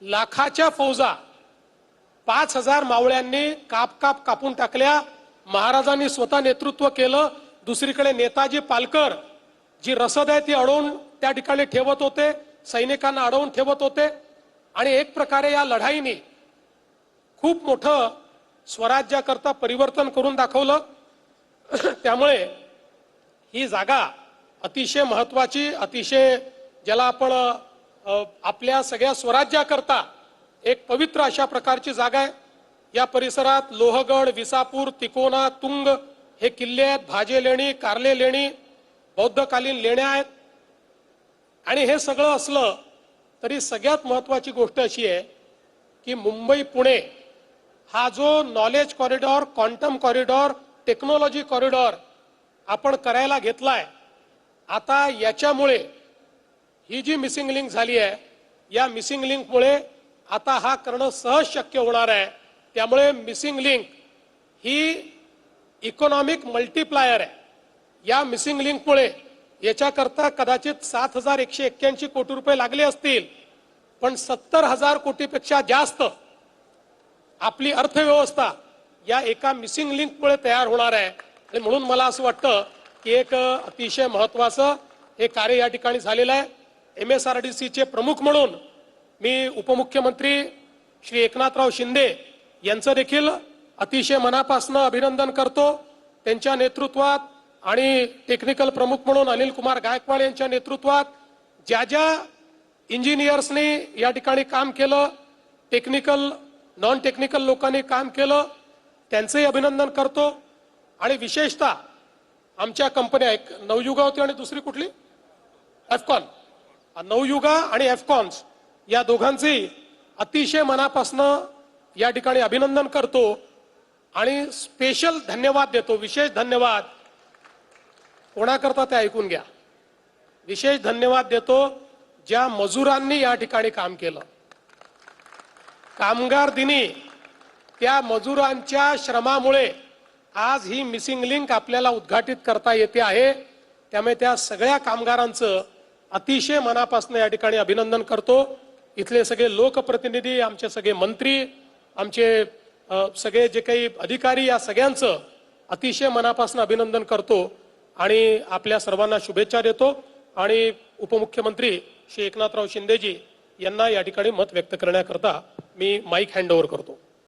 लाखाच्या फौजा 5000 मावळ्यांनी कापून टाकल्या। महाराजांनी स्वतः नेतृत्व केलं। दुसरीकडे नेताजी पालकर जी रसद आहे ती अडवून त्या ठिकाणी ठेवत होते, सैनिकांना अडवून ठेवत होते आणि एक प्रकारे या लढाईने खूप मोठं स्वराज्याकरता परिवर्तन करून दाखवलं। त्यामुळे ही जागा अतिशय महत्त्वाची, अतिशय ज्याला आपण आपल्या सगळ्या स्वराज्याकरता एक पवित्र अशा प्रकारची जागा आहे। या परिसरात लोहगड, विसापूर, तिकोना, तुंग हे किल्ले आहेत, भाजे लेणी, कारले लेणी, बौद्धकालीन लेण्या आहेत। आणि हे सगळं असलं तरी सगळ्यात महत्त्वाची गोष्ट अशी आहे की मुंबई पुणे हा जो knowledge corridor, quantum corridor, technology corridor आपण करायला घेतलाय, आता याच्यामुळे ही जी मिसिंग लिंक झाली आहे, या मिसिंग लिंकमुळे आता हा करणं सहज शक्य होणार आहे। त्यामुळे मिसिंग लिंक ही इकॉनॉमिक मल्टीप्लायर आहे। या मिसिंग लिंकमुळे याच्याकरता कदाचित 7181 कोटी रुपये लागले असतील, पण 70,000 कोटीपेक्षा जास्त आपली अर्थव्यवस्था या एका मिसिंग लिंकमुळे तयार होणार आहे। आणि म्हणून मला असं वाटतं की एक अतिशय महत्त्वाचं हे कार्य या ठिकाणी झालेलं आहे। MSRDCचे प्रमुख म्हणून मी उपमुख्यमंत्री श्री एकनाथराव शिंदे यांचं देखील अतिशय मनापासून अभिनंदन करतो। त्यांच्या नेतृत्वात आणि टेक्निकल प्रमुख म्हणून अनिल कुमार गायकवाड यांच्या नेतृत्वात ज्या ज्या इंजिनियर्सनी या ठिकाणी काम केलं, टेक्निकल नॉन टेक्निकल लोकांनी काम केलं, त्यांचंही अभिनंदन करतो। आणि विशेषतः आमच्या कंपन्या, एक नवयुगा होती आणि दुसरी कुठली, एफकॉन, नवयुगा आणि एफकॉन्स या दोघांचेही अतिशय मनापासून या ठिकाणी अभिनंदन करतो आणि स्पेशल धन्यवाद देतो। विशेष धन्यवाद कोणाकरता ते ऐकून घ्या। विशेष धन्यवाद देतो ज्या मजुरांनी या ठिकाणी काम केलं। कामगार दिनी त्या मजुरांच्या श्रमामुळे आज ही मिसिंग लिंक आपल्याला उद्घाटित करता येते आहे। त्यामुळे त्या सगळ्या कामगारांचं अतिशय मनापासून या ठिकाणी अभिनंदन करतो। इथले सगळे लोकप्रतिनिधी, आमचे सगळे मंत्री, आमचे सगळे जे काही अधिकारी, या सगळ्यांचं अतिशय मनापासून अभिनंदन करतो आणि आपल्या सर्वांना शुभेच्छा देतो। आणि उपमुख्यमंत्री श्री एकनाथराव शिंदेजी यांना या ठिकाणी मत व्यक्त करण्याकरता मी माईक हँड ओव्हर करतो।